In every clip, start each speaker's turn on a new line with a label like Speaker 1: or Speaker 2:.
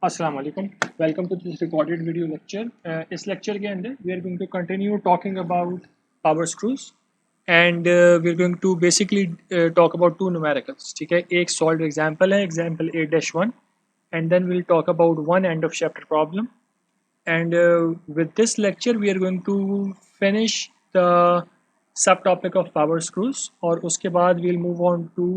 Speaker 1: अस्सलाम वालेकुम, welcome to this recorded video lecture. इस लेक्चर के अंदर we are going to continue talking about power screws and we are going to basically talk about two numericals. ठीक है, एक solve example है, example 8-1, and then we'll talk about one end of chapter problem and with this lecture we are going to finish the सब topic of power screws और उसके बाद we'll move on to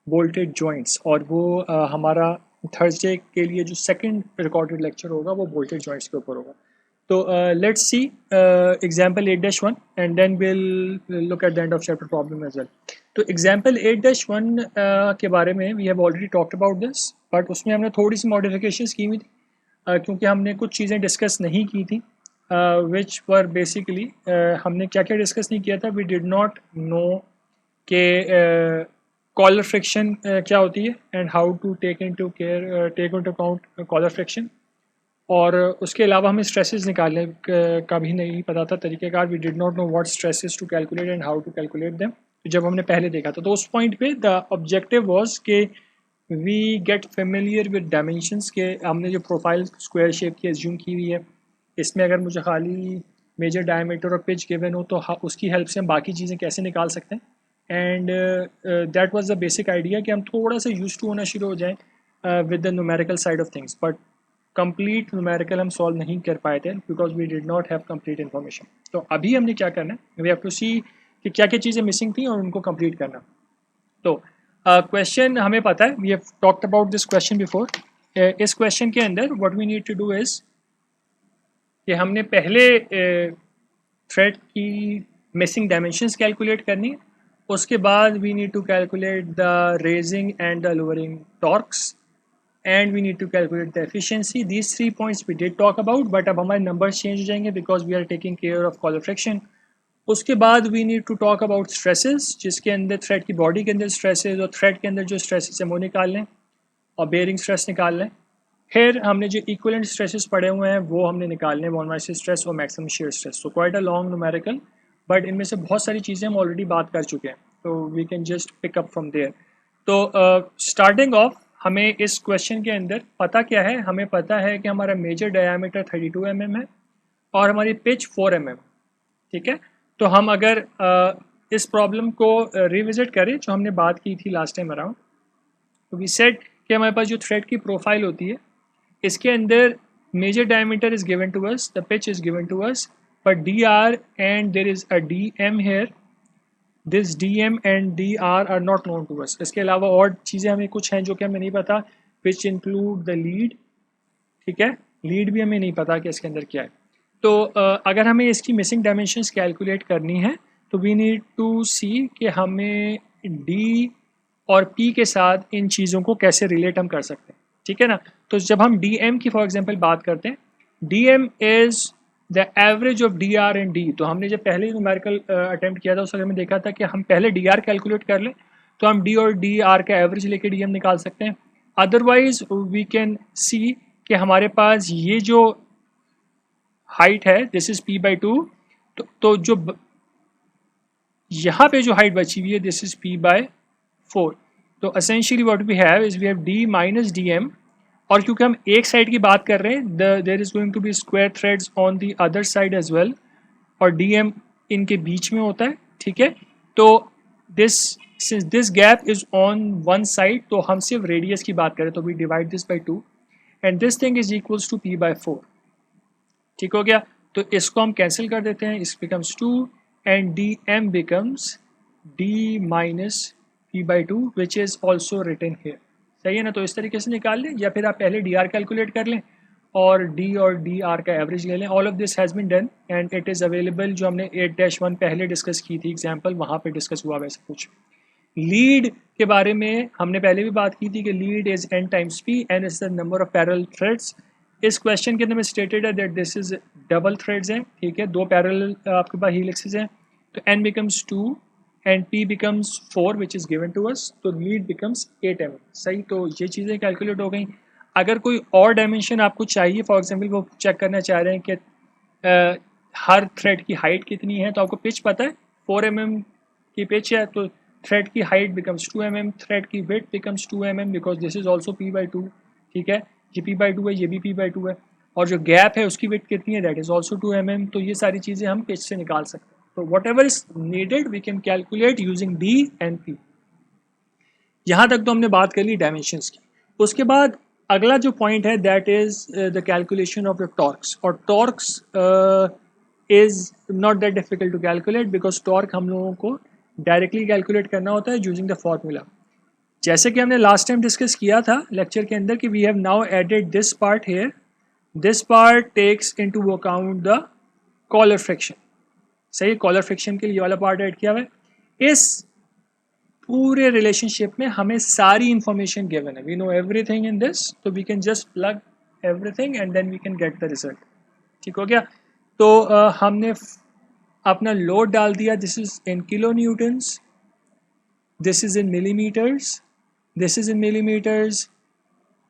Speaker 1: bolted joints और वो हमारा Thursday के लिए जो सेकंड रिकॉर्डेड लेक्चर होगा वो बोल्टेड जॉइंट्स के ऊपर होगा। तो let's see example 8-1 and then will look at the end of chapter problem as well. तो एग्जांपल 8-1 के बारे में we have already talked about this, but उसमें हमने थोड़ी सी मॉडिफिकेशंस की हुई थी क्योंकि हमने कुछ चीज़ें डिस्कस नहीं की थी विच वर बेसिकली हमने क्या क्या डिस्कस नहीं किया था। वी डिड नॉट नो के कॉलर फ्रिक्शन क्या होती है and how to take into account collar friction, और उसके अलावा हमें स्ट्रेसेस निकालने का भी नहीं पता था तरीक़ेकार। We did not know what stresses to calculate and how to calculate them, जब हमने पहले देखा था। तो उस पॉइंट पे द ऑब्जेक्टिव वाज के we get familiar with dimensions के हमने जो प्रोफाइल स्क्वायर शेप की एज्यूम की हुई है, इसमें अगर मुझे खाली मेजर डायमीटर और पिच गिवन हो तो उसकी हेल्प से हम बाकी चीज़ें कैसे निकाल सकते हैं। And that was the basic idea कि हम थोड़ा सा यूज टू होना शुरू हो जाएं with the numerical side of things, but complete numerical हम सॉल्व नहीं कर पाए थे because we did not have complete information. तो अभी हमने क्या करना है, वी हैव टू सी कि क्या क्या चीज़ें मिसिंग थी और उनको कंप्लीट करना। तो क्वेश्चन हमें पता है, we have talked about this question before. इस क्वेश्चन के अंदर what we need to do is कि हमने पहले थ्रेड की मिसिंग डायमेंशंस कैलकुलेट करनी है, उसके बाद we need to calculate the raising and the lowering torques and we need to calculate the efficiency. These 3 points we did talk about, but अब हमारे नंबर्स चेंज हो जाएंगे because we are taking care of collar friction. उसके बाद we need to talk about stresses, जिसके अंदर thread की body के अंदर स्ट्रेसेस और थ्रेड के अंदर जो स्ट्रेसेस है वो निकाल लें और बेयरिंग स्ट्रेस निकाल लें। फिर हमने जो इक्वलेंट स्ट्रेसेस पढ़े हुए हैं वो हमने निकालने, वॉन माइसिस स्ट्रेस और maximum shear stress. So quite a long numerical, but इनमें से बहुत सारी चीज़ें हम ऑलरेडी बात कर चुके हैं, तो we can just pick up from there. तो स्टार्टिंग ऑफ हमें इस क्वेश्चन के अंदर पता क्या है, हमें पता है कि हमारा मेजर डायमीटर 32 mm है और हमारी पिच 4 mm। ठीक है, तो हम अगर इस प्रॉब्लम को रिविजिट करें जो हमने बात की थी लास्ट टाइम अराउंड, तो वी सेड कि हमारे पास जो थ्रेड की प्रोफाइल होती है इसके अंदर major diameter is given to us, the pitch is given to us, but D R and there is a D M here, this D M and D R not known to us. इसके अलावा और चीज़ें हमें कुछ हैं जो कि हमें नहीं पता, विच इंक्लूड द लीड। ठीक है, लीड भी हमें नहीं पता कि इसके अंदर क्या है। तो अगर हमें इसकी मिसिंग डायमेंशंस कैलकुलेट करनी है तो वी नीड टू सी कि हमें डी और पी के साथ इन चीज़ों को कैसे रिलेट हम कर सकते हैं। ठीक है ना, तो जब हम डी एम की फॉर एग्जांपल बात करते हैं, D M is the average of D R and D. तो हमने जब पहले न्यूमेरिकल अटेम्प्ट किया था उस वक्त हमें देखा था कि हम पहले डी आर कैलकुलेट कर लें तो हम डी और डी आर का एवरेज लेके डी एम निकाल सकते हैं। अदरवाइज वी कैन सी कि हमारे पास ये जो हाइट है दिस इज p/2, तो जो यहाँ पे जो हाइट बची हुई है दिस इज p/4। तो essentially what we have is we have d minus D M, और क्योंकि हम एक साइड की बात कर रहे हैं there is going to be square threads on the other side as well, और डी एम इनके बीच में होता है। ठीक है, तो this since this gap is on one side तो हम सिर्फ रेडियस की बात करें तो we divide this by 2 and this thing is equals to p/4। ठीक हो गया, तो इसको हम कैंसिल कर देते हैं, इस becomes 2 and D M becomes D minus p/2 which is also written here. सही है ना, तो इस तरीके से निकाल लें, या फिर आप पहले डी आर कैलकुलेट कर लें और डी और डी आर का एवरेज ले लें। All of this has been done and it is available, जो हमने 8-1 पहले डिस्कस की थी एग्जाम्पल, वहाँ पे डिस्कस हुआ वैसे कुछ। लीड के बारे में हमने पहले भी बात की थी कि lead is n times p, n is the number of parallel threads. इस क्वेश्चन के अंदर में स्टेटेड है that this is double threads हैं। ठीक है, दो पैरेलल आपके पास हीलिक्सेस हैं, तो n becomes 2 and p becomes 4 which is given to us, तो लीड बिकम्स 8 mm। सही, तो ये चीज़ें कैलकुलेट हो गई। अगर कोई और डायमेंशन आपको चाहिए, फॉर एग्जाम्पल वो चेक करना चाह रहे हैं कि हर थ्रेड की हाइट कितनी है, तो आपको पिच पता है 4 mm की पिच है, तो थ्रेड की हाइट बिकम्स 2 mm, थ्रेड की width becomes 2 mm because this is also p/2। ठीक है, ये p/2 है, ये भी p/2 है, और जो गैप है उसकी विड्थ कितनी है, दैट इज ऑल्सो 2 mm। तो ये सारी चीज़ें हम पिच से निकाल सकते हैं। तो whatever is needed we can calculate using d and p। यहाँ तक तो हमने बात कर ली डायमेंशंस की। उसके बाद अगला जो पॉइंट है that is the calculation of the torques. और torques is not that difficult to calculate because torque हम लोगों को डायरेक्टली कैलकुलेट करना होता है यूजिंग द फॉर्मूला। जैसे कि हमने लास्ट टाइम डिस्कस किया था लेक्चर के अंदर कि we have now added this part here, this part takes into account the collar friction. सही, कॉलर फ्रिक्शन के लिए वाला पार्ट ऐड किया हुआ है। इस पूरे रिलेशनशिप में हमें सारी इंफॉर्मेशन गिवन है, we know everything in this, तो we can just plug everything and then we can get the result. ठीक हो गया। तो हमने अपना लोड डाल दिया, this is in kilo newtons, this is in millimetres, this is in millimetres.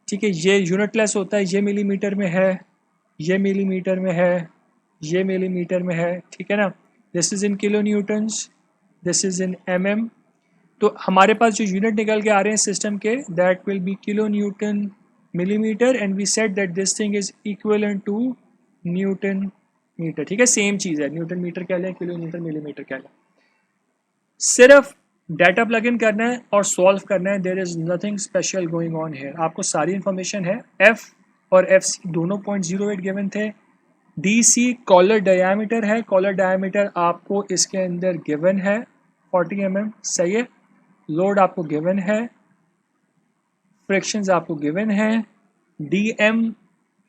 Speaker 1: ठीक है, ये यूनिटलेस होता है, ये मिलीमीटर में है, ये मिलीमीटर में है, ये मिलीमीटर में है। ठीक है ना, this is in kilo newtons, this is in mm। तो हमारे पास जो यूनिट निकल के आ रहे हैं सिस्टम के that will be kilo newton millimetre and we said that this thing is equivalent to newton metre. ठीक है, सेम चीज़ है, न्यूटन मीटर कह लें, किलो न्यूटन मिलीमीटर कह लें। सिर्फ डाटा प्लग इन करना है और सॉल्व करना है, there is nothing special going on here. आपको सारी इंफॉर्मेशन है, एफ और एफ सी दोनों 0.08 गिवन थे। डी सी कॉलर डायामीटर है, कॉलर डायामीटर आपको इसके अंदर गिवन है 40 mm। सही है, लोड आपको गिवन है, फ्रिक्शंस आपको गिवन है, डी एम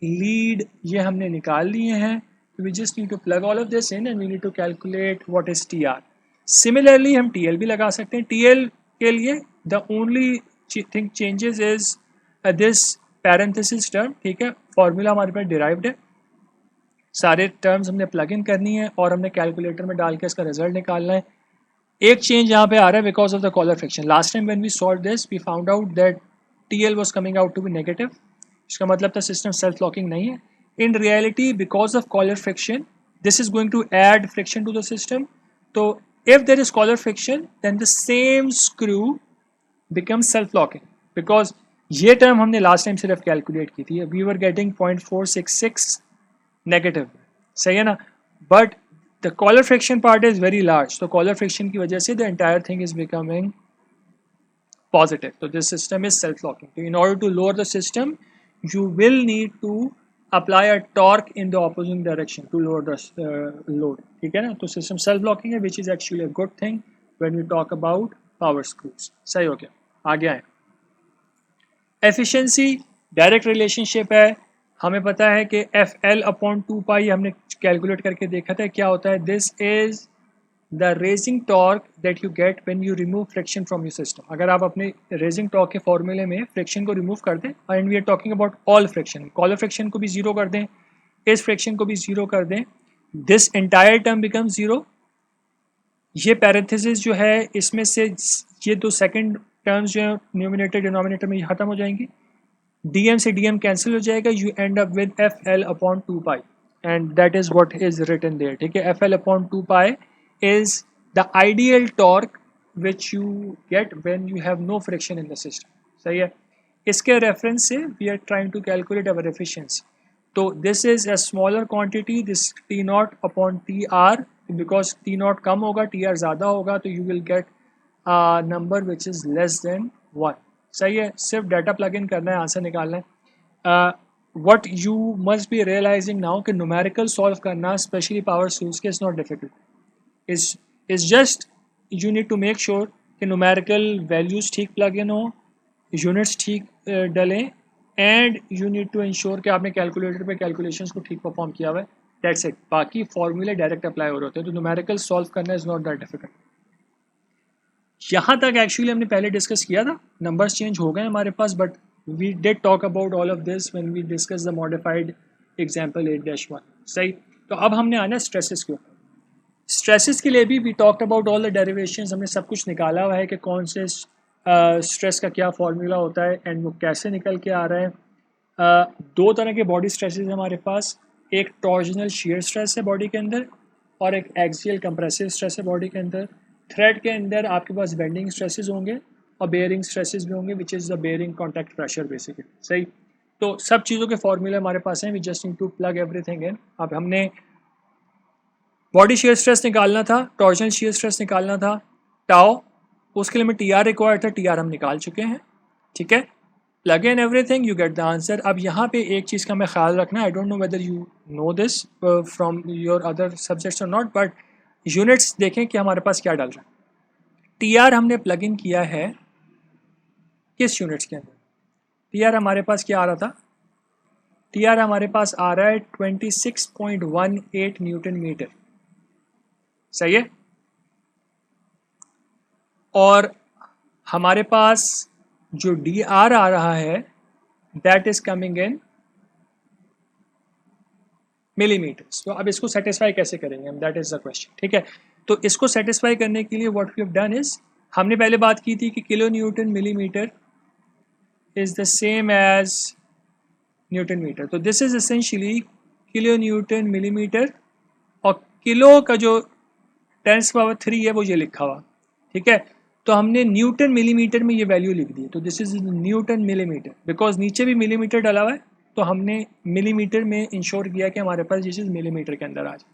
Speaker 1: लीड ये हमने निकाल लिए हैं। We just need to plug all of this in and we need to calculate what is T R. Similarly हम टी एल भी लगा सकते हैं। टी एल के लिए the only thing changes is this parenthesis term. ठीक है, formula हमारे पास डिराइव्ड है, सारे टर्म्स हमने प्लग इन करनी है और हमने कैलकुलेटर में डाल के इसका रिजल्ट निकालना है। एक चेंज यहाँ पे आ रहा है because of the collar friction. Last time when we solve this we found out that TL was coming out to be negative. इसका मतलब था सिस्टम सेल्फ लॉकिंग नहीं है। In reality because of collar friction this is going to add friction to the system. तो if there is collar friction then the same screw becomes self locking because ये term हमने last time सिर्फ calculate की थी, we were getting 0.466 negative. सही है ना, but the collar friction part is very large, तो collar friction की वजह से the entire thing is becoming positive. So this system is self-locking. So in order to lower the system, you will need to apply a torque in the opposite direction to lower the load. ठीक है ना, तो system self-locking है, which is actually a good thing when we talk about power screws. सही हो गया, आगे आए। Efficiency direct relationship है, हमें पता है कि एफ एल अपॉन 2 पाई हमने कैलकुलेट करके देखा था क्या होता है। This is the raising torque that you get when you remove friction from your system. अगर आप अपने रेजिंग टॉर्क के फॉर्मूले में फ्रिक्शन को रिमूव कर दें, and we are talking about all friction, collar friction को भी जीरो कर दें, इस फ्रिक्शन को भी जीरो कर दें, this entire term become zero. ये पैरेंथेसिस जो है इसमें से ये दो सेकेंड टर्म्स जो है न्यूमिनेटर डिनोमिनेटर में खत्म हो जाएंगी, dm से dm कैंसिल हो जाएगा, you end up with F L upon 2 pi and that is what is written there. ठीक है, F L upon 2 pi is the ideal torque which you get when you have no friction in the system. सही है, इसके reference से we are trying to calculate our efficiency. तो this is a smaller quantity, this T nought upon T R, because T nought कम होगा T R ज़्यादा होगा, तो you will gate number which is less than 1। सही है, सिर्फ data plug in करना है, आंसर निकालना है। What you must be realising now कि न्यूमेरिकल सॉल्व करना स्पेशली पावर स्क्रूज के is not difficult, is just you need to make sure कि न्यूमेरिकल वैल्यूज़ ठीक प्लग इन हो, यूनिट्स ठीक डलें, and you need to ensure कि आपने कैलकुलेटर पे कैलकुलेशंस को ठीक परफॉर्म किया हुआ है, दैट्स इट। बाकी फॉर्मूले डायरेक्ट अप्लाई हो रहे होते हैं, तो न्यूमेरिकल सॉल्व करना इज़ नॉट दैट डिफिकल्ट। यहाँ तक एक्चुअली हमने पहले डिस्कस किया था, नंबर्स चेंज हो गए हमारे पास, but we did talk about all of this when we discuss the modified example 8-1। सही, तो अब हमने आना स्ट्रेसेस के ऊपर। स्ट्रेसेस के लिए भी we talked about all the derivations, हमने सब कुछ निकाला हुआ है कि कौन से स्ट्रेस का क्या फॉर्मूला होता है एंड वो कैसे निकल के आ रहा है। दो तरह के बॉडी स्ट्रेसेस हमारे पास, एक टॉर्जनल शियर स्ट्रेस है बॉडी के अंदर और एक एक्सियल कंप्रेसिव स्ट्रेस है बॉडी के अंदर। थ्रेड के अंदर आपके पास बेंडिंग स्ट्रेसेस होंगे और बेयरिंग स्ट्रेसेस भी होंगे, which is the bearing contact pressure basically. सही, तो सब चीज़ों के फॉर्मूले हमारे पास हैं, we just need to plug everything in. अब हमने बॉडी शेयर स्ट्रेस निकालना था, टॉर्जनल शेयर स्ट्रेस निकालना था, टाओ, उसके लिए हमें टी आर रिक्वायर्ड था, टी आर हम निकाल चुके हैं, ठीक है। Plug in everything, you get the answer. अब यहाँ पे एक चीज़ का हमें ख्याल रखना है, I don't know whether you know this from your other subjects और नॉट, बट यूनिट्स देखें कि हमारे पास क्या डल रहा है। टी आर हमने प्लग इन किया है किस यूनिट्स के अंदर? टी आर हमारे पास क्या आ रहा था? टी आर हमारे पास आ रहा है 26.18 न्यूटन मीटर, सही है। और हमारे पास जो डी आर आ रहा है that is coming in millimetres. तो अब इसको सेटिस्फाई कैसे करेंगे हम, दैट इज द क्वेश्चन, ठीक है। तो इसको सेटिस्फाई करने के लिए what we have done is, हमने पहले बात की थी कि kilo newton millimetre is the same as newton metre. तो this is essentially kilo newton millimetre, और किलो का जो 10⁻³ है वो ये लिखा हुआ, ठीक है। तो हमने न्यूटन मिलीमीटर में ये वैल्यू लिख दी, तो this is Newton millimetre, because नीचे भी मिलीमीटर डला हुआ है, तो हमने मिलीमीटर में इंश्योर किया कि हमारे पास ये चीज़ मिलीमीटर के अंदर आ जाए,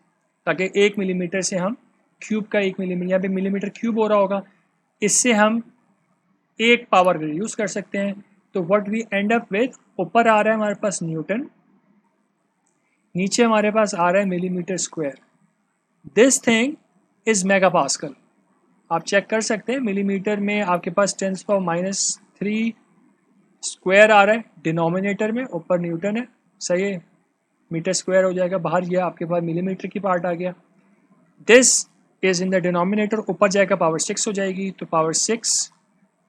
Speaker 1: ताकि 1 मिलीमीटर से हम क्यूब का 1 मिलीमीटर, यहाँ पे मिलीमीटर क्यूब हो रहा होगा, इससे हम एक पावर यूज़ कर सकते हैं। तो what we end up with, ऊपर आ रहा है हमारे पास न्यूटन, नीचे हमारे पास आ रहा है millimetre square. This thing is mega pascal, आप चेक कर सकते हैं। मिलीमीटर में आपके पास 10⁻³ स्क्वायर आ रहा है डिनोमिनेटर में, ऊपर न्यूटन है, सही है। मीटर स्क्वायर हो जाएगा बाहर, ये आपके पास मिलीमीटर की पार्ट आ गया। This is in the denominator, ऊपर जाएगा पावर 6 हो जाएगी, तो power 6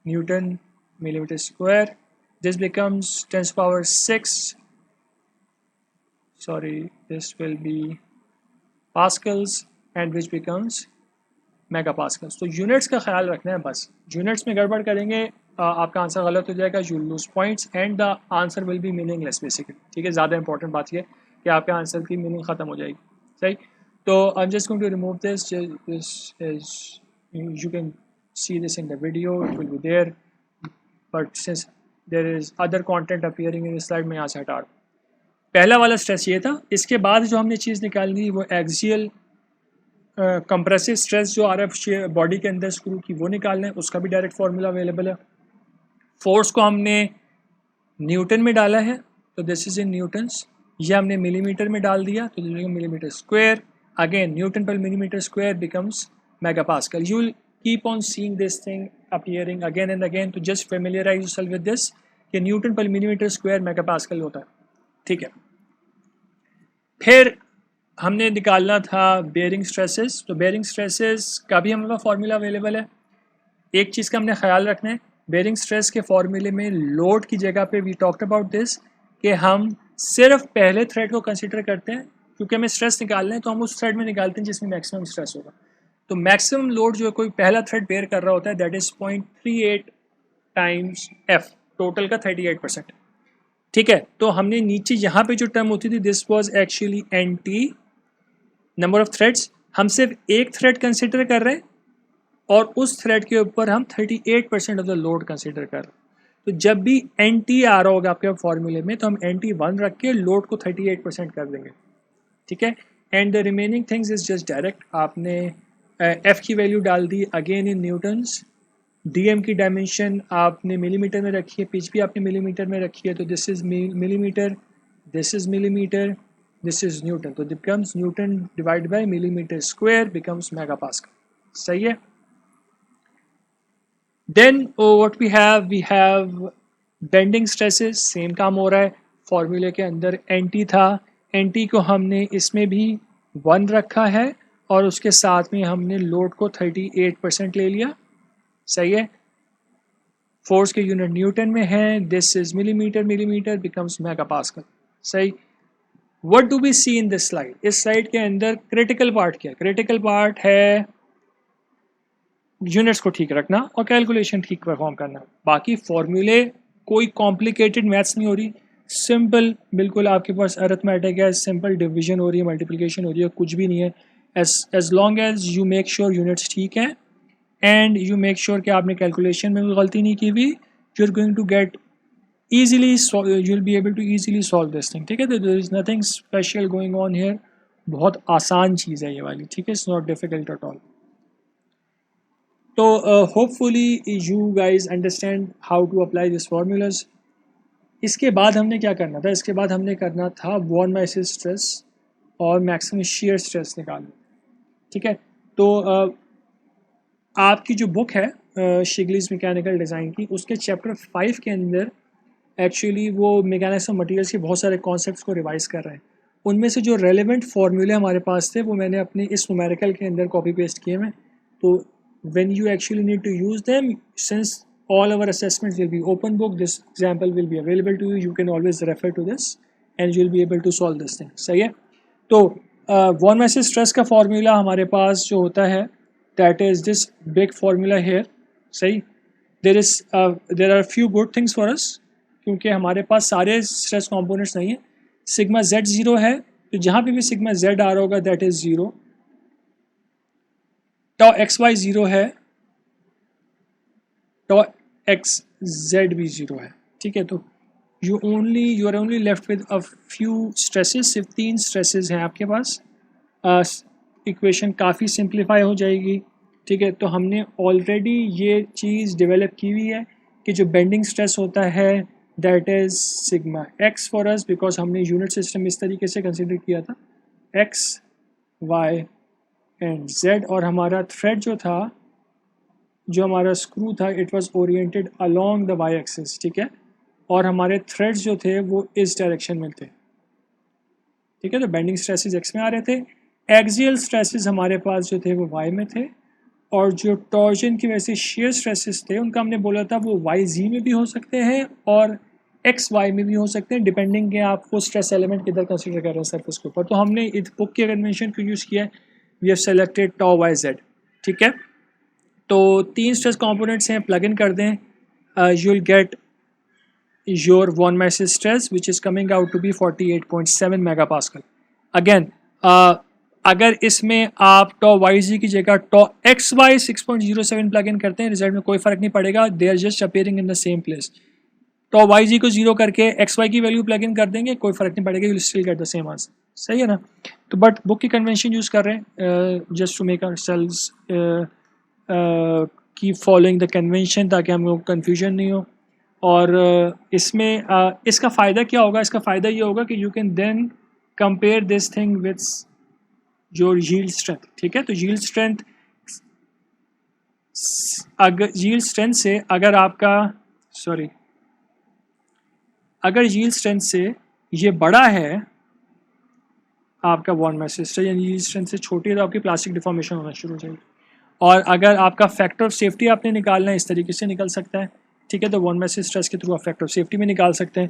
Speaker 1: newton millimetre square, this becomes 10⁻⁶, sorry this will be pascals and which becomes mega pascals. तो यूनिट्स का ख्याल रखना है बस, यूनिट्स में गड़बड़ करेंगे आपका आंसर गलत हो जाएगा, you lose points and the answer will be meaningless basically, ठीक है। ज़्यादा इंपॉर्टेंट बात ये कि आपके आंसर की मीनिंग ख़त्म हो जाएगी, सही। तो I am just going to remove this is, you can see this in the video, it will be there, but since there is other content appearing in this slide, मैं यहाँ से हटा रहा हूँ। पहला वाला स्ट्रेस ये था, इसके बाद जो हमने चीज़ निकालनी वो एक्सियल कंप्रेसिव स्ट्रेस जो आ रहा है बॉडी के अंदर स्क्रू की, वो निकालना है, उसका भी डायरेक्ट फार्मूला अवेलेबल है। फोर्स को हमने न्यूटन में डाला है, तो दिस इज इन न्यूटन्स, ये हमने मिलीमीटर में डाल दिया, तो millimetre square, again newton per millimetre square becomes mega pascal. You will keep on seeing this thing appearing again and again, तो just familiarise yourself with this कि newton per millimetre square mega pascal होता है, ठीक है। फिर हमने निकालना था बेयरिंग स्ट्रेसेस, तो बेयरिंग स्ट्रेसेस का भी हमारे पास फार्मूला अवेलेबल है। एक चीज़ का हमने ख्याल रखना है, बेयरिंग स्ट्रेस के फार्मूले में लोड की जगह पे वी टॉक्ड अबाउट दिस कि हम सिर्फ पहले थ्रेड को कंसिडर करते हैं, क्योंकि हमें स्ट्रेस निकालना है तो हम उस थ्रेड में निकालते हैं जिसमें मैक्सिमम स्ट्रेस होगा। तो मैक्सिमम लोड जो कोई पहला थ्रेड बेयर कर रहा होता है that is 0.38 times F, total का 38%, ठीक है। तो हमने नीचे यहाँ पे जो टर्म होती थी this was actually NT, number of threads, हम सिर्फ एक थ्रेड कंसिडर कर रहे हैं और उस थ्रेड के ऊपर हम 38% ऑफ द लोड कंसिडर कर रहे हैं। तो जब भी एन टी आ रहा होगा आपके फॉर्मूले में, तो हम एन टी 1 रख के लोड को 38% कर देंगे, ठीक है। And the remaining things is just direct, आपने एफ की वैल्यू डाल दी अगेन इन न्यूटन्स, डीएम की डायमेंशन आपने मिलीमीटर में रखी है, पिच भी आपने मिलीमीटर में रखी है, तो this is millimetre, this is millimetre, this is Newton, तो becomes Newton divided by millimeter square becomes megapascal, सही है। Then what we have bending stresses, same काम हो रहा है, फॉर्मूले के अंदर NT था, NT को हमने इसमें भी 1 रखा है और उसके साथ में हमने लोड को 38% ले लिया, सही है। फोर्स के यूनिट न्यूटन में है, this is millimetre, millimetre becomes megapascal, सही। What do we see in this slide? इस स्लाइड के अंदर क्रिटिकल पार्ट क्या है? क्रिटिकल पार्ट है यूनिट्स को ठीक रखना और कैलकुलेशन ठीक परफॉर्म करना। बाकी फॉर्मूले कोई कॉम्प्लिकेटेड मैथ्स नहीं हो रही, सिंपल बिल्कुल आपके पास अरिथमेटिक है, सिंपल डिवीजन हो रही है, मल्टीप्लिकेशन हो रही है, कुछ भी नहीं है। As long as you make sure units ठीक है एंड यू मेक श्योर कि आपने कैलकुलेशन में भी गलती नहीं की हुई, you are going to get easily you'll be able to easily solve this thing. ठीक है, तो there is nothing special going on here. बहुत आसान चीज़ है ये वाली, ठीक है, it's not difficult at all. तो hopefully you guys understand how to apply these formulas. इसके बाद हमने क्या करना था, इसके बाद हमने करना था वॉन माइसिस स्ट्रेस और मैक्सिमम शेयर स्ट्रेस निकालना, ठीक है। तो आपकी जो बुक है शिगलीज मैकेनिकल डिज़ाइन की, उसके चैप्टर 5 के अंदर एक्चुअली वो मैकेनिक्स ऑफ मटेरियल्स के बहुत सारे कॉन्सेप्ट्स को रिवाइज कर रहे हैं। उनमें से जो रेलेवेंट फार्मूले हमारे पास थे वो मैंने अपने इस न्यूमेरिकल के अंदर कॉपी पेस्ट किए हैं। तो when you actually need to use them, since all our assessments will be open book, this example will be available to you, you can always refer to this and you'll be able to solve this thing. सही है। तो von Mises stress का formula हमारे पास जो होता है that is this big formula here. सही, there are few good things for us क्योंकि हमारे पास सारे स्ट्रेस कंपोनेंट्स नहीं है। सिग्मा z 0 है, तो जहाँ पे भी सिग्मा z आ रहा होगा that is 0, टॉ xy 0 है, टॉ एक्स जेड भी 0 है, ठीक है। तो you are only left with a few stresses, सिर्फ 3 स्ट्रेसेस हैं आपके पास। इक्वेशन काफ़ी सिंप्लीफाई हो जाएगी, ठीक है। तो हमने ऑलरेडी ये चीज़ डेवलप की हुई है कि जो बेंडिंग स्ट्रेस होता है that is sigma x for us, because हमने यूनिट सिस्टम इस तरीके से कंसिडर किया था, एक्स वाई एंड जेड, और हमारा थ्रेड जो था, जो हमारा स्क्रू था, it was oriented along the y axis, ठीक है, और हमारे थ्रेड्स जो थे वो इस डायरेक्शन में थे, ठीक है। तो बेंडिंग स्ट्रेसेस एक्स में आ रहे थे, एक्सियल स्ट्रेसेस हमारे पास जो थे वो वाई में थे, और जो टॉर्जन की वजह से शेयर स्ट्रेसेस थे उनका हमने बोला था वो वाई जी में भी हो सकते हैं और एक्स वाई में भी हो सकते हैं, डिपेंडिंग के आपको स्ट्रेस एलिमेंट किधर कंसिडर कर रहे हैं सर्फेस के ऊपर। तो हमने इस बुक के कन्वेंशन को यूज़ किया है, we have selected tau y z, ठीक है। तो 3 स्ट्रेस कंपोनेंट्स हैं, प्लग इन कर दें, you will get your von Mises stress which is coming out to be 48.7 megapascal. Again अगर इसमें आप टॉ वाई जी की जगह tau x y 6.07 plug in करते हैं, रिजल्ट में कोई फ़र्क नहीं पड़ेगा, they are just appearing in the same place. Tau y जी को 0 करके एक्स वाई की वैल्यू प्लग इन कर देंगे, कोई फ़र्क नहीं पड़ेगा, you will still get the same answer, सही है ना। तो बट बुक की कन्वेंशन यूज़ कर रहे हैं just to make ourselves keep following the convention, ताकि हम लोग कन्फ्यूजन नहीं हो। और इसमें इसका फ़ायदा क्या होगा, इसका फ़ायदा ये होगा कि you can then compare this thing with your yield strength, ठीक है। तो यील्ड स्ट्रेंथ, अगर यील्ड स्ट्रेंथ से अगर आपका अगर यील्ड स्ट्रेंथ से ये बड़ा है आपका वॉन माइसिस स्ट्रेस, यानी यील्ड स्ट्रेंथ से छोटी है, तो आपकी प्लास्टिक डिफॉर्मेशन होना शुरू हो जाएगी। और अगर आपका फैक्टर ऑफ सेफ्टी आपने निकालना है, इस तरीके से निकल सकता है, ठीक है। तो वॉन माइसिस स्ट्रेस के थ्रू आप फैक्टर ऑफ सेफ्टी में निकाल सकते हैं।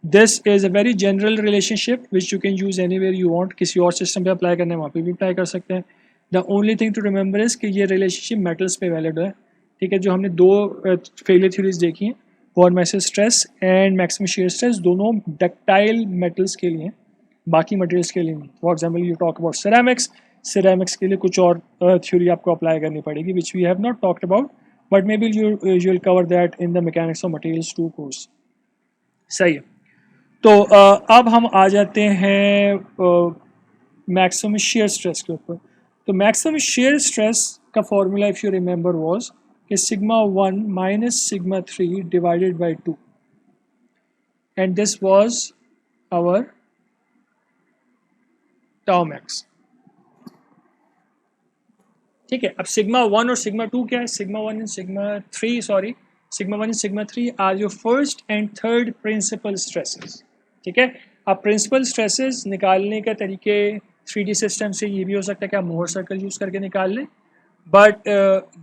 Speaker 1: This is a very general relationship which you can use anywhere you want, किसी और सिस्टम पे अप्लाई करना है वहाँ पे भी अप्लाई कर सकते हैं। The only thing to remember is कि ये रिलेशनशिप मेटल्स पे वैलिड है, ठीक है। जो हमने 2 फेलियर थ्योरीज देखी हैं, von Mises stress and maximum shear stress, दोनों डक्टाइल मेटल्स के लिए, बाकी मटेरियल्स के लिए नहीं। For example you talk about ceramics के लिए कुछ और थ्योरी आपको अप्लाई करनी पड़ेगी which we have not talked about, but maybe you will cover that in the mechanics of materials 2 course, सही है। तो अब हम आ जाते हैं मैक्सिमम शियर स्ट्रेस के ऊपर। तो मैक्सिमम शियर स्ट्रेस का formula if you remember was कि sigma 1 minus sigma 3 divided by 2, and this was our tau max, ठीक है। अब सिग्मा 1 और सिग्मा 2 क्या है, sigma 1 and sigma 3 are your first and third principal stresses, ठीक है। अब प्रिंसिपल स्ट्रेसेस निकालने का तरीके 3D सिस्टम से ये भी हो सकता है कि आप मोहर सर्कल यूज़ करके निकाल लें, बट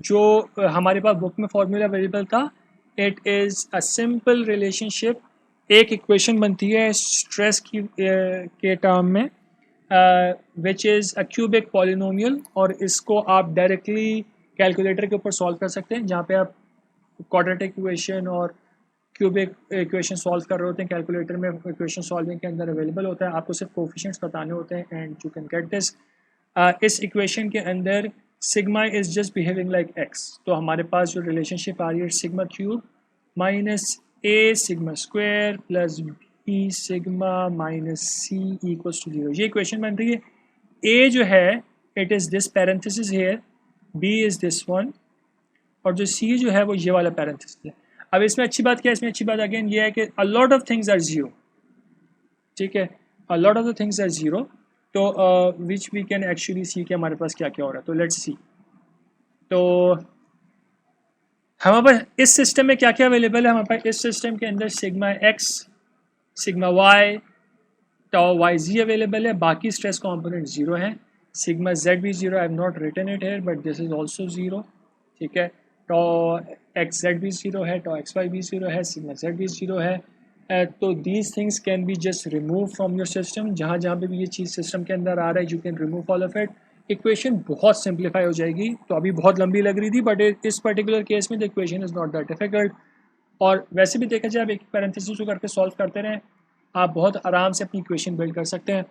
Speaker 1: जो हमारे पास बुक में फॉर्मूला अवेलेबल था, it is a simple relationship, एक इक्वेशन बनती है स्ट्रेस की के टर्म में, विच इज़ अ क्यूबिक पॉलिनोमियल, और इसको आप डायरेक्टली कैलकुलेटर के ऊपर सॉल्व कर सकते हैं, जहाँ पे आप क्वाड्रेटिक इक्वेशन और क्यूबिक इक्वेशन सॉल्व कर रहे होते हैं, कैलकुलेटर में इक्वेशन सॉल्विंग के अंदर अवेलेबल होता है, आपको सिर्फ कोफिशिएंट्स बताने होते हैं and you can get this. इस इक्वेशन के अंदर sigma is just behaving like x, तो हमारे पास जो रिलेशनशिप आ रही है sigma cube minus a sigma square plus b sigma minus c equals to 0। ये इक्वेशन बन रही है। ए जो है it is this parenthesis here, b is this one, और जो सी जो है वो ये वाला पैरेंथेसिस है। अब इसमें अच्छी बात क्या है, इसमें अच्छी बात अगेन ये है कि a lot of things are zero, ठीक है, a lot of the things are zero, तो which we can actually see कि हमारे पास क्या क्या हो रहा है। तो लेट्स सी, तो हमारे पास इस सिस्टम में क्या क्या अवेलेबल है। हमारे पास इस सिस्टम के अंदर sigma x, sigma y, tau y z available है, बाकी स्ट्रेस कंपोनेंट जीरो है। सिग्मा जेड भी zero, I have not written it here but this is also zero, ठीक है। टाउ एक्स जेड भी जीरो है, टाउ एक्स वाई भी zero है, सिग्मा जेड भी जीरो है। तो these things can be just remove from your system. जहाँ जहाँ पे भी ये चीज़ सिस्टम के अंदर आ रहा है you can remove all of it. Equation बहुत सिंप्लीफाई हो जाएगी। तो अभी बहुत लंबी लग रही थी बट इस पर्टिकुलर केस में the equation is not that difficult. और वैसे भी देखा जाए आप एक पैरेंथेसिस को करके सॉल्व करते रहें, आप बहुत आराम से अपनी इक्वेशन बिल्ड कर सकते हैं।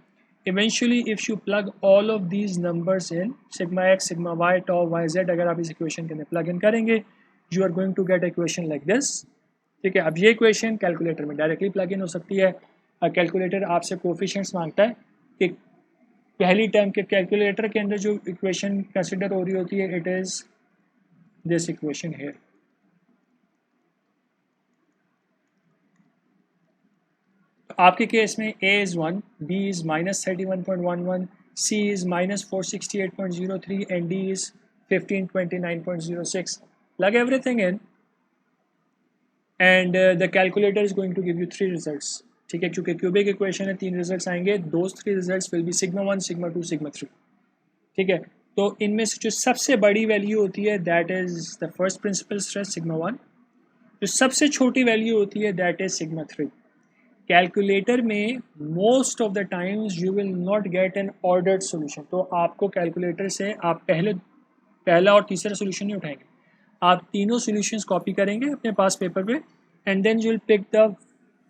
Speaker 1: Eventually if you plug all of these numbers in, sigma x, sigma y, tau y z, अगर आप इस इक्वेशन के अंदर प्लग इन करेंगे you are going to get equation like this, ठीक है। अब ये इक्वेशन कैलकुलेटर में डायरेक्टली प्लग इन हो सकती है। कैलकुलेटर आपसे कोफिशिएंट्स मांगता है कि पहली टर्म के कैलकुलेटर के अंदर जो इक्वेशन कंसिडर हो रही होती है it is this equation hair. आपके केस में a is 1, b is -31.11, c is -468.03 and d is 1529.06. Plug everything in and the calculator is going to give you 3 results, ठीक है। क्योंकि क्यूबिक इक्वेशन है 3 रिजल्ट्स आएंगे, those 3 results will be sigma 1, sigma 2, sigma 3, ठीक है। तो इनमें से जो सबसे बड़ी वैल्यू होती है that is the first principle stress sigma 1, जो सबसे छोटी वैल्यू होती है दैट इज़ सिग्मा 3। कैलकुलेटर में most of the times you will not get an ordered solution. तो आपको कैलकुलेटर से आप पहला और तीसरा सोल्यूशन नहीं उठाएंगे, आप तीनों सोल्यूशंस कॉपी करेंगे अपने पास पेपर पे and then you will pick the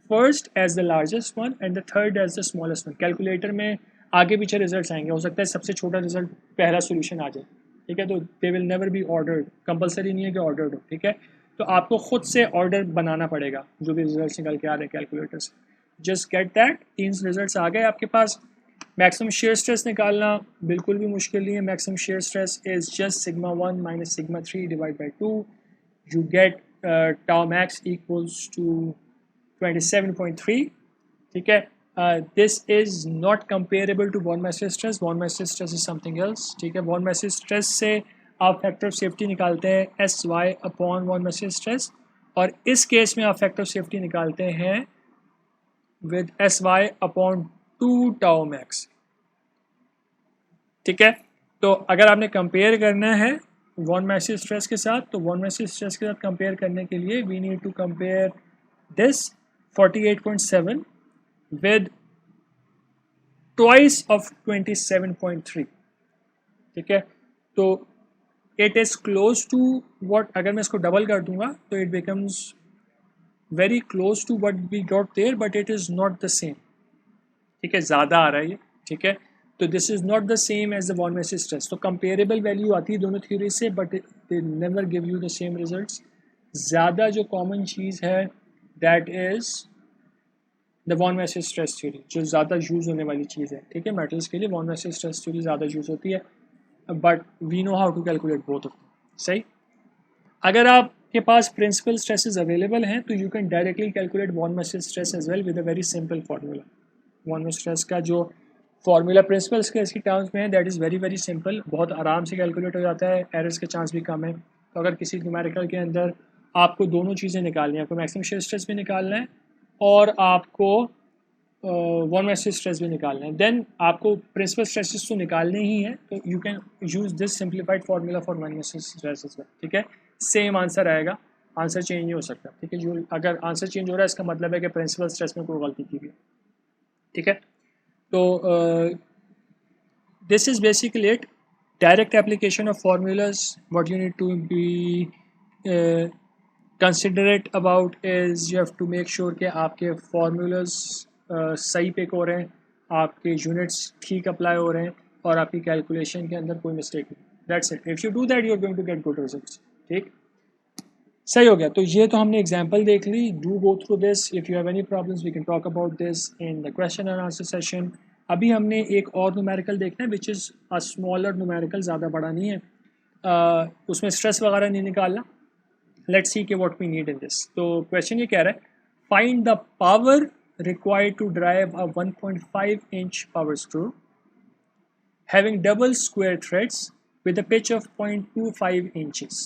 Speaker 1: first as the largest one and the third as the smallest one. Calculator में आगे पीछे रिजल्ट्स आएंगे, हो सकता है सबसे छोटा रिजल्ट पहला सोल्यूशन आ जाए, ठीक है। तो they will never be ordered, compulsory नहीं है कि ऑर्डर्ड हो, ठीक है। तो आपको खुद से ऑर्डर बनाना पड़ेगा जो भी रिजल्ट्स निकल के आ रहे हैं कैलकुलेटर से। जस्ट गेट दैट, 3 रिजल्ट्स आ गए आपके पास। मैक्सिमम शेयर स्ट्रेस निकालना बिल्कुल भी मुश्किल नहीं है। Maximum shear stress is just sigma 1 minus sigma 3 divide by 2, you get tau max equals to 27.3, ठीक है। This is not comparable to von Mises stress, von Mises stress is something else, ठीक है। वॉन मैसेज स्ट्रेस से आप factor of safety निकालते हैं S y upon von Mises stress, और इस केस में आप फैक्टर ऑफ सेफ्टी निकालते हैं with S y upon 2 tau max, ठीक है। तो अगर आपने कंपेयर करना है वॉन मैसेज स्ट्रेस के साथ, तो वॉन मैसेज स्ट्रेस के साथ कंपेयर करने के लिए we need to compare this 48.7 with twice of 27.3, ठीक है। तो it is close to what, अगर मैं इसको डबल कर दूंगा तो it becomes very close to what we got there but it is not the same, ठीक है, ज़्यादा आ रहा है ये, ठीक है। तो this is not the same as the von Mises stress. तो कंपेरेबल वैल्यू आती है दोनों थ्योरी से but they never give you the same results. ज़्यादा जो कॉमन चीज़ है that is the von Mises stress theory, जो ज़्यादा यूज़ होने वाली चीज़ है, ठीक है। मेटल्स के लिए वॉन मैसेज स्ट्रेस थ्योरी ज़्यादा यूज़ होती है but we know how to calculate both of them, सही। अगर आपके पास प्रिंसिपल स्ट्रेसेस अवेलेबल हैं तो you can directly calculate von Mises stress as well with a very simple formula. Von Mises stress का जो फार्मूला प्रिंसिपल स्ट्रेस की terms में है that is very very simple, बहुत आराम से कैलकुलेट हो जाता है, एरर्स के चांस भी कम है। तो अगर किसी न्यूमेरिकल के अंदर आपको दोनों चीज़ें निकालनी है, आपको मैक्सिमम शेयर स्ट्रेस भी निकालना है और आपको वॉन मैसेज स्ट्रेस भी निकालना है, देन आपको प्रिंसिपल स्ट्रेसेस तो निकालने ही है, तो you can use this simplified formula for von Mises stress as well, ठीक है। सेम आंसर आएगा, आंसर चेंज नहीं हो सकता, ठीक है। जो अगर आंसर चेंज हो रहा है इसका मतलब है कि प्रिंसिपल स्ट्रेस में कोई गलती की गई, ठीक है। तो this is basically it. Direct application of formulas, what you need to be considerate about is you have to make sure कि आपके formulas सही पिक हो रहे हैं, आपके units ठीक अप्लाई हो रहे हैं और आपकी कैलकुलेशन के अंदर कोई मिस्टेक नहीं। That's it. If you do that, you're going to get good results. ठीक। सही हो गया। तो ये तो हमने एग्जांपल देख ली। Do go through this, if you have any problems we can talk about this in the question and answer session. अभी हमने एक और न्यूमेरिकल देखना है which is a smaller numerical, ज़्यादा बड़ा नहीं है, उसमें स्ट्रेस वगैरह नहीं निकालना। लेट्स सी के what we need in this. तो क्वेश्चन ये कह रहा है, find the power required to drive a 1.5 inch power screw having double square threads with a pitch of 0.25 inches.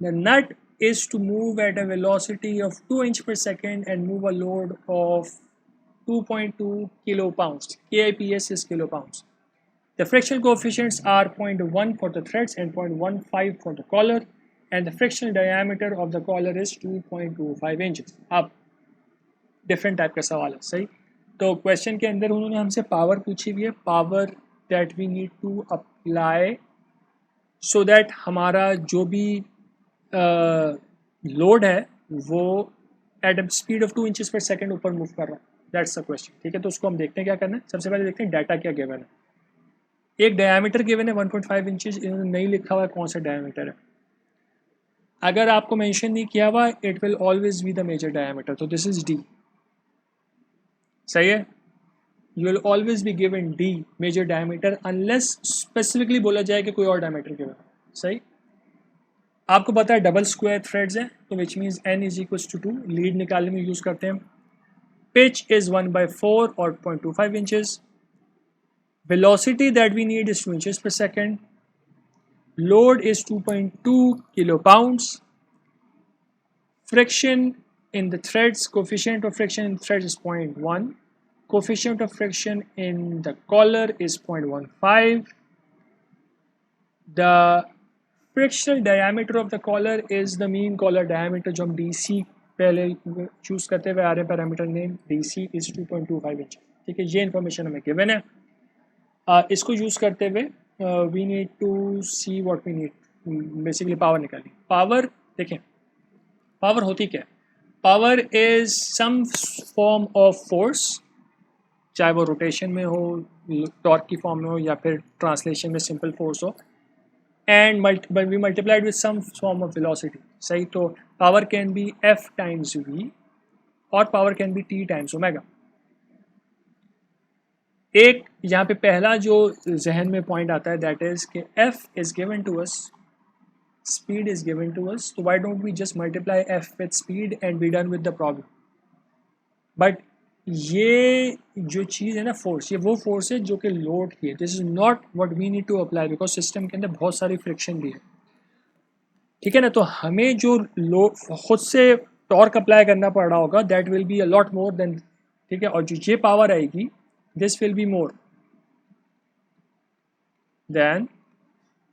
Speaker 1: The nut is to move at a velocity of 2 inch per second and move a load of 2.2 kilopounds. KIPS is kilopounds. The friction coefficients are 0.1 for the threads and 0.15 for the collar, and the frictional diameter of the collar is 2.25 inches. अब different type का सवाल है, सही। तो question के अंदर उन्होंने हमसे पावर पूछी हुई है, power that we need to apply so that हमारा जो भी लोड है वो at a speed of 2 inches per second ऊपर मूव कर रहा है। दैट्स द क्वेश्चन, ठीक है। तो उसको हम देखते हैं क्या करना है। सबसे पहले देखते हैं डाटा क्या गिवन है। एक डायमीटर गिवन है 1.5 इंचेस, इन्होंने नहीं लिखा हुआ है कौन सा डायमीटर है। अगर आपको मेंशन नहीं किया हुआ, it will always be the major diameter, तो दिस इज डी, सही है। You will always be given d major diameter unless specifically बोला जाए कि कोई और डायमीटर गिवन, सही। आपको पता है डबल स्क्वायर थ्रेड्स है, तो which means n is equal to 2, lead निकालने में यूज करते हैं। पिच इज 1/4 और 0.25 inches. Velocity that we need is 2 inches per second. Load is 2.2 kilo pounds. Friction in the threads, coefficient of friction in threads is 0.1, coefficient of friction in the collar is 0.15, the frictional diameter of the collar is the mean collar diameter जो हम DC पहले choose करते हुए आ रहे हैं parameter name, DC is 2.25 inch, ठीक है। ये इन्फॉर्मेशन हमें गिवन है। इसको यूज करते हुए we need to see what we need, basically power निकाली। पावर देखें, पावर होती क्या है। Power is some form of force, चाहे वो रोटेशन में हो, टॉर्क की फॉर्म में हो, या फिर ट्रांसलेशन में सिंपल फोर्स हो, and we multiplied with some form of velocity, सही। तो power can be F times V और power can be T times omega. एक यहाँ पे पहला जो जहन में पॉइंट आता है दैट इज कि F is given to us, speed is given to us, so why don't we just multiply f with speed and be done with the problem। but ये जो चीज़ है ना फोर्स, ये वो फोर्स है जो कि लोड की है। This is not what we need to apply because system के अंदर बहुत सारी फ्रिक्शन भी है, ठीक है ना। तो हमें जो लोड खुद से टॉर्क अप्लाई करना पड़ रहा होगा that will be a lot more than, ठीक है। और जो ये पावर आएगी this will be more than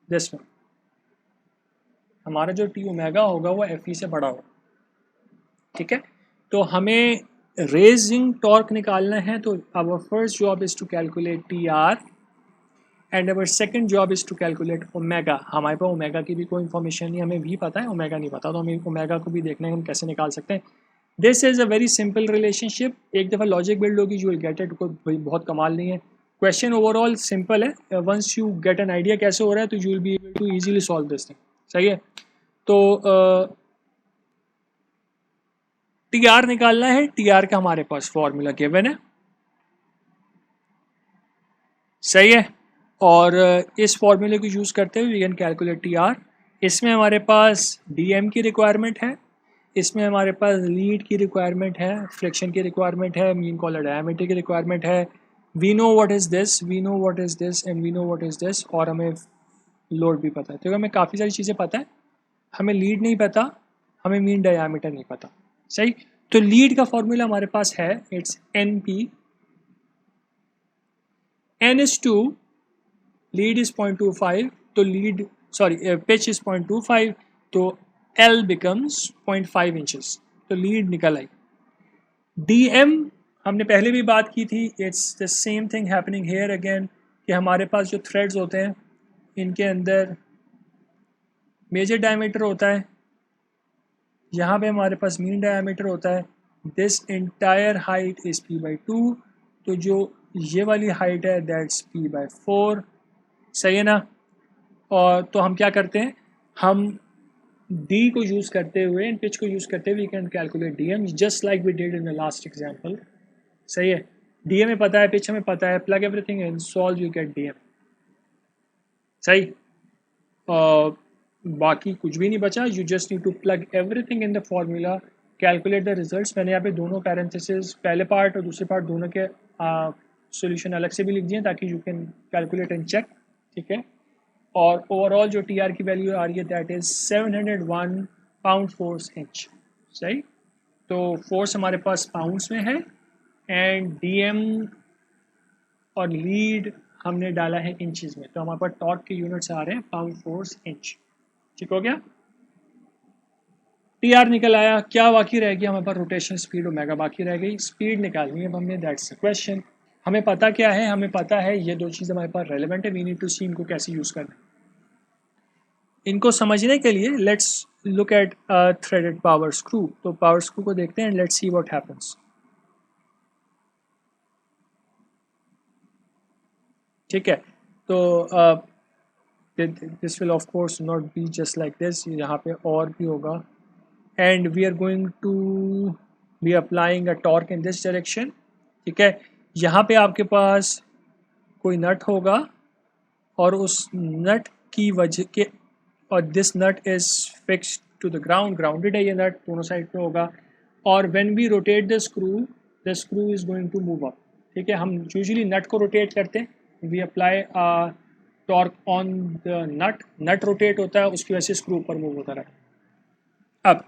Speaker 1: this one. हमारा जो टी ओमेगा होगा वो एफ ई से बड़ा होगा, ठीक है। तो हमें रेजिंग टॉर्क निकालना है, तो our first job is to calculate T R and our second job is to calculate omega. हमारे पास ओमेगा की भी कोई इन्फॉर्मेशन नहीं, हमें भी पता है ओमेगा नहीं पता, तो हमें ओमेगा को भी देखना है हम कैसे निकाल सकते हैं। This is a very simple relationship, एक दफ़ा लॉजिक बिल्ड होगी यू विल गेट इट, कोई बहुत कमाल नहीं है। क्वेश्चन ओवरऑल सिंपल है, once you get an idea कैसे हो रहा है तो you will be able to easily solve this thing, सही है। तो टी आर निकालना है, टी आर का हमारे पास फॉर्मूला गिवन है, सही है। और इस फॉर्मूले को यूज़ करते हुए we can calculate T R. इसमें हमारे पास डी एम की रिक्वायरमेंट है, इसमें हमारे पास लीड की रिक्वायरमेंट है, फ्रिक्शन की रिक्वायरमेंट है, मीन कॉलर डायमीटर की रिक्वायरमेंट है। We know what is this, we know what is this and we know what is this, और हमें लोड भी पता है। तो हमें काफ़ी सारी चीज़ें पता है, हमें लीड नहीं पता, हमें मीन डायमीटर नहीं पता, सही। तो लीड का फॉर्मूला हमारे पास है, it's n p, n is 2, lead is 0.25, तो लीड सॉरी पिच इज 0.25, तो एल बिकम्स 0.5 इंचेस, तो लीड निकल आई। डी एम हमने पहले भी बात की थी, it's the same thing happening here again, कि हमारे पास जो थ्रेड्स होते हैं इनके अंदर मेजर डायमीटर होता है, यहाँ पे हमारे पास मीन डायमीटर होता है। This entire height is p/2, तो जो ये वाली हाइट है दैट्स p/4, सही है ना। और तो हम क्या करते हैं, हम डी को यूज़ करते हुए, इन पिच को यूज़ करते हुए we can calculate d m just like we did in the last example. सही है, डी एम में पता है, पिच हमें पता है, plug everything in, solve, you get d m. सही, बाकी कुछ भी नहीं बचा, you just need to plug everything in the formula, calculate the results. मैंने यहाँ पे दोनों पैरेंथेसिस, पहले पार्ट और दूसरे पार्ट दोनों के सॉल्यूशन अलग से भी लिख दिए ताकि you can calculate and check. ठीक है, और ओवरऑल जो टी आर की वैल्यू आ रही है that is 701 pound force inch. सही, तो फोर्स हमारे पास पाउंड्स में है एंड डी एम और लीड हमने डाला है इंचेस में, तो हमारे पास टॉर्क के यूनिट्स आ रहे हैं पाउंड फोर्स इंच। ठीक हो गया, टी आर निकल आया। क्या बाकी रह गया हमारे पास? रोटेशन स्पीड ओमेगा बाकी रह गई, स्पीड निकालनी है अब हमने, दैट्स द क्वेश्चन। हमें पता क्या है? हमें पता है ये दो चीज़ हमारे पास रेलेवेंट है, वी नीड टू सी इनको कैसे यूज़ करना है। इनको समझने के लिए let's look at threaded power screw. तो पावर स्क्रू को देखते हैं, लेट्स सी व्हाट हैपेंस। ठीक है, तो this will of course not be just like this, यहाँ पे और भी होगा and we are going to be applying a torque in this direction. ठीक है, यहाँ पे आपके पास कोई नट होगा और उस नट की वजह के, और this nut is fixed to the ground, grounded है ये नट, दोनों साइड पे होगा, और when we rotate the screw is going to move up. ठीक है, हम यूजुअली नट को रोटेट करते हैं, we apply torque on the nut, nut rotate होता है, उसकी वजह से स्क्रू ऊपर मूव होता रहता है। अब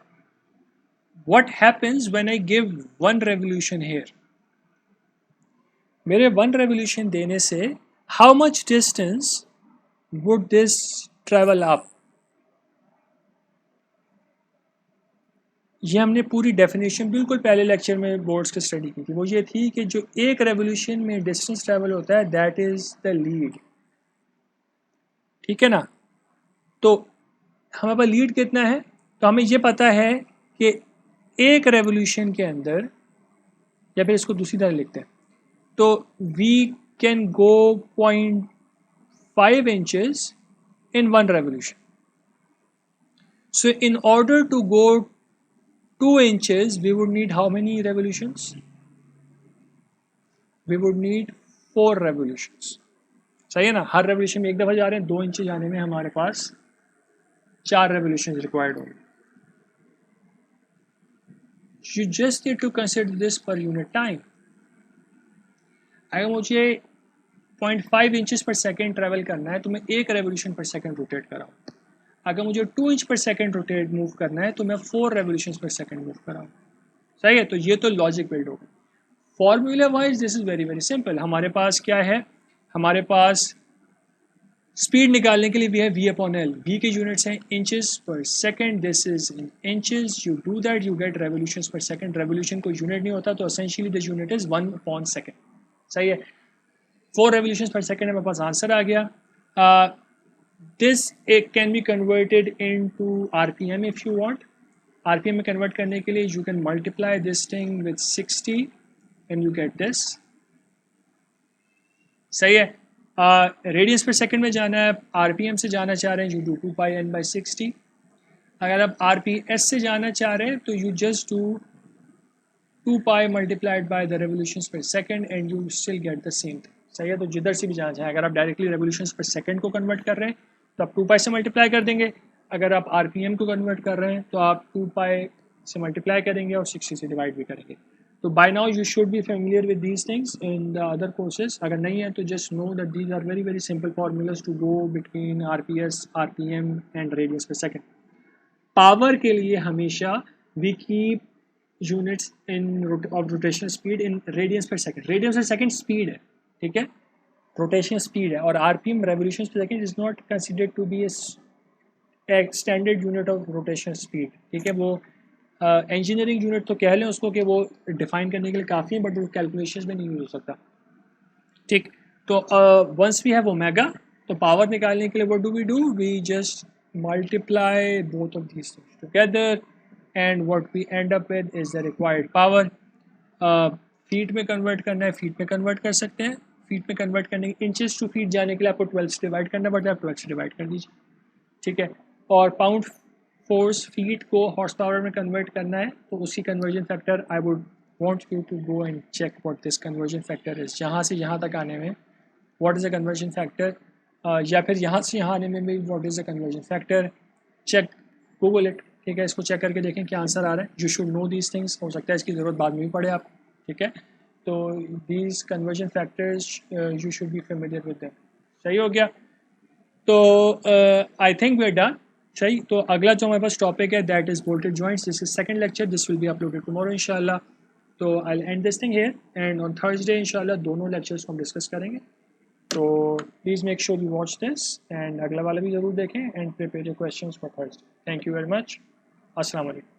Speaker 1: what happens when I give one revolution here? मेरे one revolution देने से how much distance would this travel up? ये हमने पूरी डेफिनेशन बिल्कुल पहले लेक्चर में बोर्ड्स की स्टडी की थी, वो ये थी कि जो एक रेवोल्यूशन में डिस्टेंस ट्रेवल होता है दैट इज द लीड। ठीक है ना, तो हमारे पास लीड कितना है? तो हमें ये पता है कि एक रेवोल्यूशन के अंदर, या फिर इसको दूसरी तरह लिखते हैं, तो we can go 0.5 inches in one revolution. So in order to go 2 inches, we would need how many revolutions? We would need 4 revolutions. सही है ना, हर रेवोल्यूशन में एक दफ़ा जा रहे हैं, 2 इंच जाने में हमारे पास 4 रेवोल्यूशन रिक्वायर्ड होंगे। You just need to consider this per unit time. अगर मुझे 0.5 इंचेस पर सेकेंड ट्रेवल करना है तो मैं 1 रेवोल्यूशन पर सेकेंड रोटेट कराऊँ। अगर मुझे 2 इंच पर सेकेंड रोटेट मूव करना है तो मैं 4 रेवोल्यूशन पर सेकेंड मूव कराऊँ। सही है, तो ये तो लॉजिक बिल्ड होगा। Formula wise this is very very simple. हमारे पास क्या है? हमारे पास स्पीड निकालने के लिए भी है वी अपॉन एल, वी के यूनिट्स हैं inches per second, this is in inches, you do that you get revolutions पर सेकेंड। रेवोल्यूशन को यूनिट नहीं होता तो essentially the unit is 1 upon second. सही है, 4 रेवोल्यूशंस पर सेकेंड मेरे पास आंसर आ गया। this it can be converted into RPM if you want. RPM में convert करने के लिए you can multiply this thing with 60 and you get this. सही है, रेडियंस पर सेकंड में जाना है, RPM से जाना चाह रहे हैं you do 2 pi n by 60. अगर आप RPS से जाना चाह रहे हैं तो you just do 2 pi multiplied by the revolutions per second and you still get the same thing. सही है, तो जिधर से भी जाना चाहें, अगर आप डायरेक्टली रेवोल्यूशंस पर सेकंड को कन्वर्ट कर रहे हैं तो आप 2 पाई से मल्टीप्लाई कर देंगे, अगर आप आरपीएम को कन्वर्ट कर रहे हैं तो आप 2 पाई से मल्टीप्लाई करेंगे और 60 से डिवाइड भी करेंगे। तो by now you should be familiar with these things in the other courses. अगर नहीं है तो just know that these are very very simple formulas to go between RPS, RPM and radians per second. Power के लिए हमेशा we keep units in of rotational speed in radians per second. Radians per second speed है, ठीक है, rotation speed है, और RPM revolution per second is not considered to be a standard unit of rotation speed. ठीक है, वो engineering unit तो कह लें उसको कि वो डिफाइन करने के लिए काफ़ी है, बट वो कैलकुलेशंस में नहीं यूज हो सकता। ठीक, तो वंस वी हैव ओमेगा, तो पावर निकालने के लिए what do, we just multiply both of these things together and what we end up with is the required power. Feet में कन्वर्ट करना है, फीट में कन्वर्ट कर सकते हैं, फीट में कन्वर्ट करने के इंचेस टू फीट जाने के लिए आपको 12 से डिवाइड करना पड़ता है, आप 12 से डिवाइड कर दीजिए। ठीक है, और पाउंड फोर्स फीट को हॉर्स पावर में कन्वर्ट करना है तो उसकी conversion factor I would want you to go and check what this conversion factor is. यहाँ से यहाँ तक आने में what is the conversion factor, या फिर यहाँ से यहाँ आने में भी what is the conversion factor, check, Google it. ठीक है, इसको चेक करके देखें क्या आंसर आ रहा है। You should know these things, हो सकता है इसकी ज़रूरत बाद में भी पड़े आपको। ठीक है, तो these conversion factors you should be familiar with them. सही हो गया, तो I think we are done. सही, तो अगला जो हमारे पास टॉपिक है that is bolted joints. This is second lecture, this will be uploaded tomorrow इंशाल्लाह। तो I end this thing here and on Thursday इंशाल्लाह दोनों लेक्चर्स को हम डिस्कस करेंगे। तो please make sure you watch this and अगला वाला भी ज़रूर देखें and prepare your questions for Thursday. Thank you very much. अस्सलाम वालेकुम।